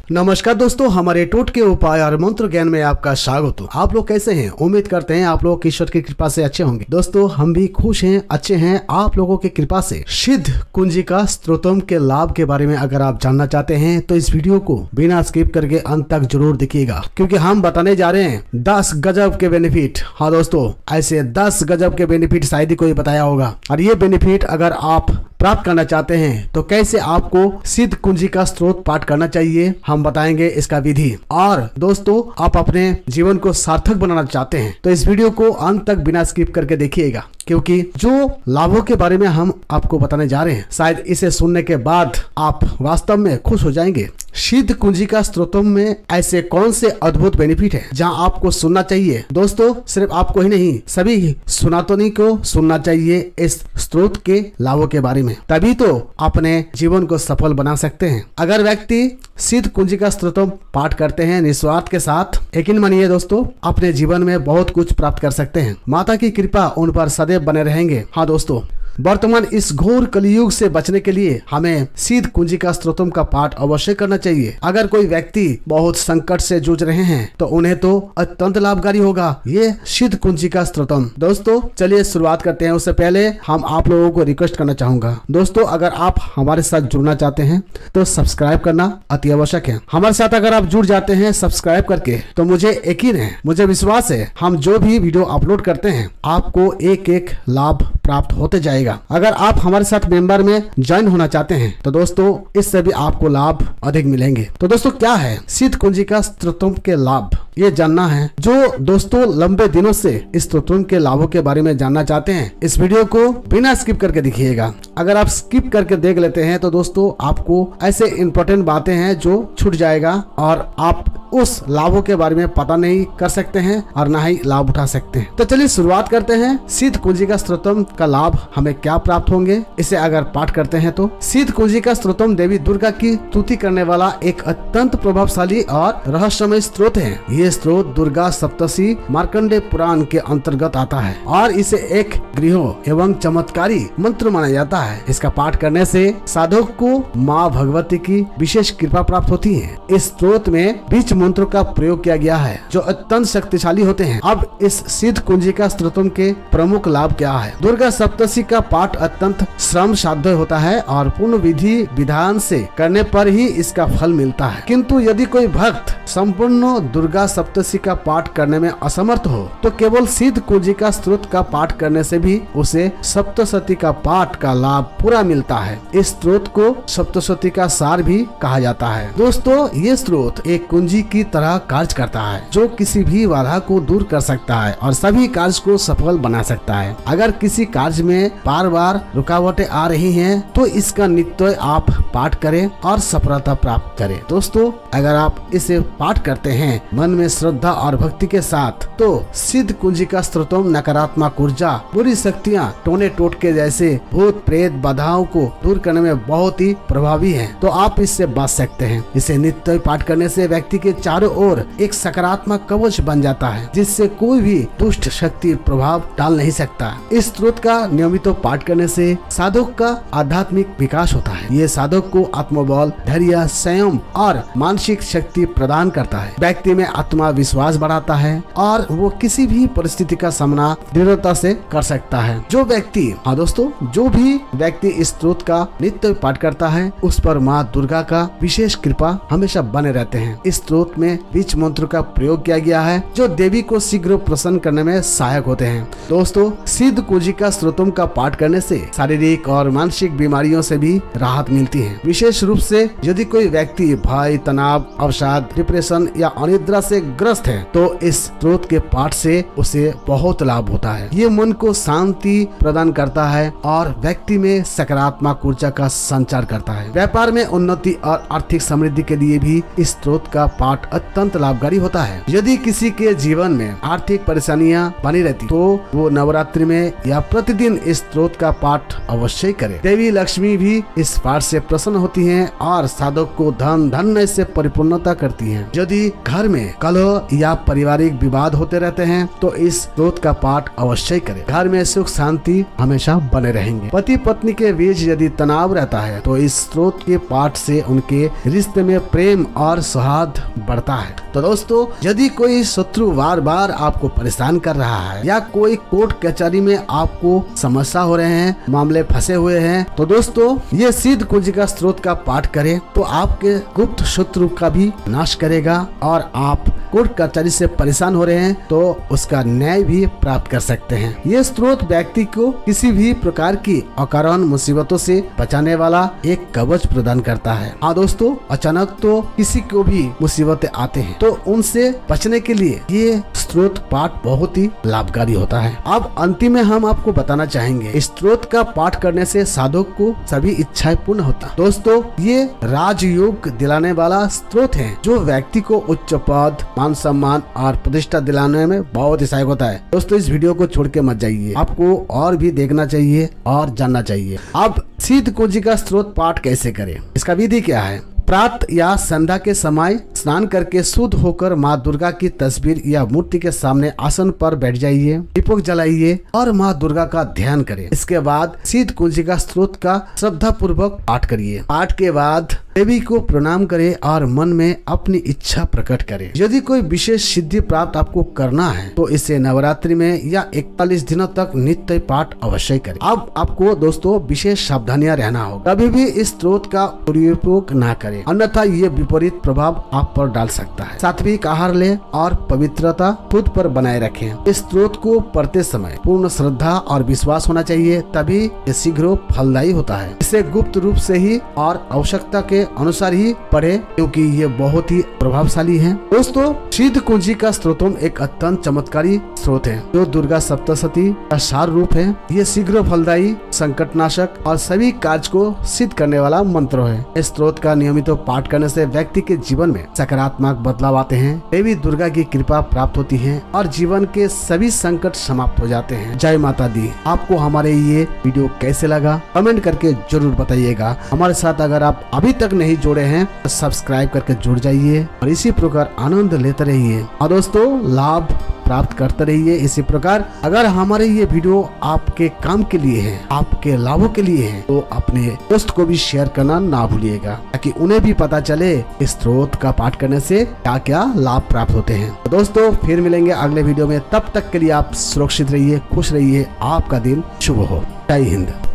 नमस्कार दोस्तों, हमारे टोटके उपाय और मंत्र ज्ञान में आपका स्वागत हो। आप लोग कैसे हैं? उम्मीद करते हैं आप लोग ईश्वर की कृपा से अच्छे होंगे। दोस्तों हम भी खुश हैं, अच्छे हैं आप लोगों की कृपा से। सिद्ध कुंजिका स्तोत्रम के लाभ के बारे में अगर आप जानना चाहते हैं तो इस वीडियो को बिना स्किप करके अंत तक जरूर देखिएगा, क्योंकि हम बताने जा रहे हैं 10 गजब के बेनिफिट। हाँ दोस्तों, ऐसे 10 गजब के बेनिफिट शायद ही कोई बताया होगा, और ये बेनिफिट अगर आप प्राप्त करना चाहते हैं तो कैसे आपको सिद्ध कुंजिका स्तोत्र पाठ करना चाहिए हम बताएंगे इसका विधि। और दोस्तों आप अपने जीवन को सार्थक बनाना चाहते हैं तो इस वीडियो को अंत तक बिना स्किप करके देखिएगा, क्योंकि जो लाभों के बारे में हम आपको बताने जा रहे हैं शायद इसे सुनने के बाद आप वास्तव में खुश हो जाएंगे। सिद्ध कुंजिका स्तोत्रम में ऐसे कौन से अद्भुत बेनिफिट है जहां आपको सुनना चाहिए। दोस्तों सिर्फ आपको ही नहीं, सभी सनातनी को सुनना चाहिए इस स्तोत्र के लाभों के बारे में, तभी तो अपने जीवन को सफल बना सकते हैं। अगर व्यक्ति सिद्ध कुंजिका स्तोत्रम पाठ करते हैं निस्वार्थ के साथ, यकीन मानिए दोस्तों अपने जीवन में बहुत कुछ प्राप्त कर सकते हैं। माता की कृपा उन पर सदैव बने रहेंगे। हाँ दोस्तों, वर्तमान इस घोर कलियुग से बचने के लिए हमें सिद्ध कुंजिका स्तोत्रम का पाठ अवश्य करना चाहिए। अगर कोई व्यक्ति बहुत संकट से जूझ रहे हैं तो उन्हें तो अत्यंत लाभकारी होगा ये सिद्ध कुंजिका स्तोत्रम। दोस्तों चलिए शुरुआत करते हैं। उससे पहले हम आप लोगों को रिक्वेस्ट करना चाहूंगा, दोस्तों अगर आप हमारे साथ जुड़ना चाहते हैं तो सब्सक्राइब करना अति आवश्यक है। हमारे साथ अगर आप जुड़ जाते हैं सब्सक्राइब करके तो मुझे यकीन है, मुझे विश्वास है, हम जो भी वीडियो अपलोड करते हैं आपको एक एक लाभ प्राप्त होते जाएगा। अगर आप हमारे साथ मेंबर में ज्वाइन होना चाहते हैं तो दोस्तों इससे भी आपको लाभ अधिक मिलेंगे। तो दोस्तों क्या है सिद्ध कुंजिका स्तोत्रम के लाभ, ये जानना है। जो दोस्तों लंबे दिनों से इस स्तोत्रम के लाभों के बारे में जानना चाहते हैं इस वीडियो को बिना स्किप करके देखिएगा। अगर आप स्किप करके देख लेते हैं तो दोस्तों आपको ऐसे इंपॉर्टेंट बातें हैं जो छूट जाएगा और आप उस लाभों के बारे में पता नहीं कर सकते हैं और ना ही लाभ उठा सकते हैं। तो चलिए शुरुआत करते हैं। सिद्ध कुंजिका स्तोत्रम का लाभ हमें क्या प्राप्त होंगे इसे अगर पाठ करते हैं तो। सिद्ध कुंजिका स्तोत्रम देवी दुर्गा की स्तुति करने वाला एक अत्यंत प्रभावशाली और रहस्यमय स्तोत्र है। ये स्तोत्र दुर्गा सप्तशी मार्कंडेय पुराण के अंतर्गत आता है और इसे एक गृह एवं चमत्कारी मंत्र माना जाता है। इसका पाठ करने से साधक को माँ भगवती की विशेष कृपा प्राप्त होती है। इस स्तोत्र में बीच मंत्रों का प्रयोग किया गया है जो अत्यंत शक्तिशाली होते हैं। अब इस सिद्ध कुंजिका स्तोत्रम के प्रमुख लाभ क्या है। दुर्गा सप्तशी का पाठ अत्यंत श्रम साध्य होता है और पूर्ण विधि विधान से करने पर ही इसका फल मिलता है, किंतु यदि कोई भक्त संपूर्ण दुर्गा सप्तशी का पाठ करने में असमर्थ हो तो केवल सिद्ध कुंजिका स्तोत्र का पाठ करने से भी उसे सप्तशती का पाठ का लाभ पूरा मिलता है। इस स्तोत्र को सप्तशती का सार भी कहा जाता है। दोस्तों ये स्तोत्र एक कुंजी की तरह कार्य करता है जो किसी भी बाधा को दूर कर सकता है और सभी कार्य को सफल बना सकता है। अगर किसी कार्य में बार बार रुकावटें आ रही हैं तो इसका नित्य आप पाठ करें और सफलता प्राप्त करें। दोस्तों अगर आप इसे पाठ करते हैं मन में श्रद्धा और भक्ति के साथ तो सिद्ध कुंजिका स्तोत्रम नकारात्मक ऊर्जा, बुरी शक्तियाँ, टोने टोटके जैसे भूत प्रेत बाधाओं को दूर करने में बहुत ही प्रभावी है, तो आप इससे बच सकते हैं। इसे नित्य पाठ करने से व्यक्ति के चारों ओर एक सकारात्मक कवच बन जाता है जिससे कोई भी दुष्ट शक्ति प्रभाव डाल नहीं सकता। इस स्तोत्र का नियमित पाठ करने से साधक का आध्यात्मिक विकास होता है। ये साधक को आत्मबल, धैर्य, संयम और मानसिक शक्ति प्रदान करता है। व्यक्ति में आत्मविश्वास बढ़ाता है और वो किसी भी परिस्थिति का सामना दृढ़ता से कर सकता है। जो भी व्यक्ति इस स्तोत्र का नित्य पाठ करता है उस पर माँ दुर्गा का विशेष कृपा हमेशा बने रहते हैं। इस स्तोत्र में बीच मंत्र का प्रयोग किया गया है जो देवी को शीघ्र प्रसन्न करने में सहायक होते हैं। दोस्तों सिद्ध कुंजिका स्तोत्रम का पाठ करने से शारीरिक और मानसिक बीमारियों से भी राहत मिलती है। विशेष रूप से यदि कोई व्यक्ति भय, तनाव, अवसाद, डिप्रेशन या अनिद्रा से ग्रस्त है तो इस स्तोत्र के पाठ से उसे बहुत लाभ होता है। ये मन को शांति प्रदान करता है और व्यक्ति में सकारात्मक ऊर्जा का संचार करता है। व्यापार में उन्नति और आर्थिक समृद्धि के लिए भी इस स्तोत्र का पाठ अत्यंत लाभकारी होता है। यदि किसी के जीवन में आर्थिक परेशानियां बनी रहती तो वो नवरात्रि में या प्रतिदिन इस स्तोत्र का पाठ अवश्य करे। देवी लक्ष्मी भी इस पाठ से प्रसन्न होती हैं और साधक को धन धन्य से परिपूर्णता करती हैं। यदि घर में कलह या पारिवारिक विवाद होते रहते हैं तो इस स्तोत्र का पाठ अवश्य करें। घर में सुख शांति हमेशा बने रहेंगे। पति पत्नी के बीच यदि तनाव रहता है तो इस स्त्रोत के पाठ से उनके रिश्ते में प्रेम और सौहार्द बढ़ता है। तो दोस्तों, यदि कोई शत्रु बार बार आपको परेशान कर रहा है या कोई कोर्ट कचहरी में आपको समस्या हो रहे हैं, मामले फंसे हुए हैं, तो दोस्तों ये सिद्ध कुंजिका स्त्रोत का पाठ करें तो आपके गुप्त शत्रु का भी नाश करेगा और आप कोर्ट कचहरी से परेशान हो रहे हैं तो उसका न्याय भी प्राप्त कर सकते हैं। ये स्त्रोत व्यक्ति को किसी भी प्रकार की अकारण मुसीबतों से बचाने वाला एक कवच प्रदान करता है। हाँ दोस्तों, अचानक तो किसी को भी मुसीबतें आते हैं तो उनसे बचने के लिए ये स्त्रोत पाठ बहुत ही लाभकारी होता है। अब अंतिम में हम आपको बताना चाहेंगे, इस स्त्रोत का पाठ करने से साधक को सभी इच्छाएं पूर्ण होता। दोस्तों, ये राजयोग दिलाने वाला स्त्रोत है जो व्यक्ति को उच्च पद, मान सम्मान और प्रतिष्ठा दिलाने में बहुत ही सहायक होता है। दोस्तों, इस वीडियो को छोड़ के मत जाइए, आपको और भी देखना चाहिए और जानना चाहिए। अब सिद्ध कुंजिका स्त्रोत पाठ कैसे करें, इसका विधि क्या है। प्रातः या संध्या के समय स्नान करके शुद्ध होकर माँ दुर्गा की तस्वीर या मूर्ति के सामने आसन पर बैठ जाइए, दीपक जलाइए और माँ दुर्गा का ध्यान करें। इसके बाद सिद्ध कुंजिका स्त्रोत का श्रद्धा पूर्वक पाठ करिए। पाठ के बाद देवी को प्रणाम करें और मन में अपनी इच्छा प्रकट करें। यदि कोई विशेष सिद्धि प्राप्त आपको करना है तो इसे नवरात्रि में या 41 दिनों तक नित्य पाठ अवश्य करें। अब आपको दोस्तों विशेष सावधानियां रहना होगा, कभी भी इस स्त्रोत का दुरुपयोग ना करें, अन्यथा ये विपरीत प्रभाव आप पर डाल सकता है। सात्विक आहार लें और पवित्रता खुद पर बनाए रखें। इस स्त्रोत को पढ़ते समय पूर्ण श्रद्धा और विश्वास होना चाहिए, तभी ये शीघ्र फलदायी होता है। इसे गुप्त रूप से ही और आवश्यकता के अनुसार ही पढ़े क्योंकि ये बहुत ही प्रभावशाली है। दोस्तों, सिद्ध कुंजिका स्त्रोतम एक अत्यंत चमत्कारी स्त्रोत है जो दुर्गा सप्तशती का सार रूप है। ये शीघ्र फलदायी, संकटनाशक और सभी कार्य को सिद्ध करने वाला मंत्र है। इस स्त्रोत का नियमित पाठ करने से व्यक्ति के जीवन में सकारात्मक बदलाव आते हैं, देवी दुर्गा की कृपा प्राप्त होती है और जीवन के सभी संकट समाप्त हो जाते हैं। जय माता दी। आपको हमारे ये वीडियो कैसे लगा कमेंट करके जरूर बताइएगा। हमारे साथ अगर आप अभी तक नहीं जुड़े हैं तो सब्सक्राइब करके जुड़ जाइए और इसी प्रकार आनंद लेते रहिए और दोस्तों लाभ प्राप्त करते रहिए। इसी प्रकार अगर हमारे ये वीडियो आपके काम के लिए है, आपके लाभों के लिए है, तो अपने दोस्त को भी शेयर करना ना भूलिएगा ताकि उन्हें भी पता चले इस स्त्रोत का पाठ करने से क्या क्या लाभ प्राप्त होते हैं। तो दोस्तों फिर मिलेंगे अगले वीडियो में, तब तक के लिए आप सुरक्षित रहिए, खुश रहिए, आपका दिन शुभ हो। जय हिंद।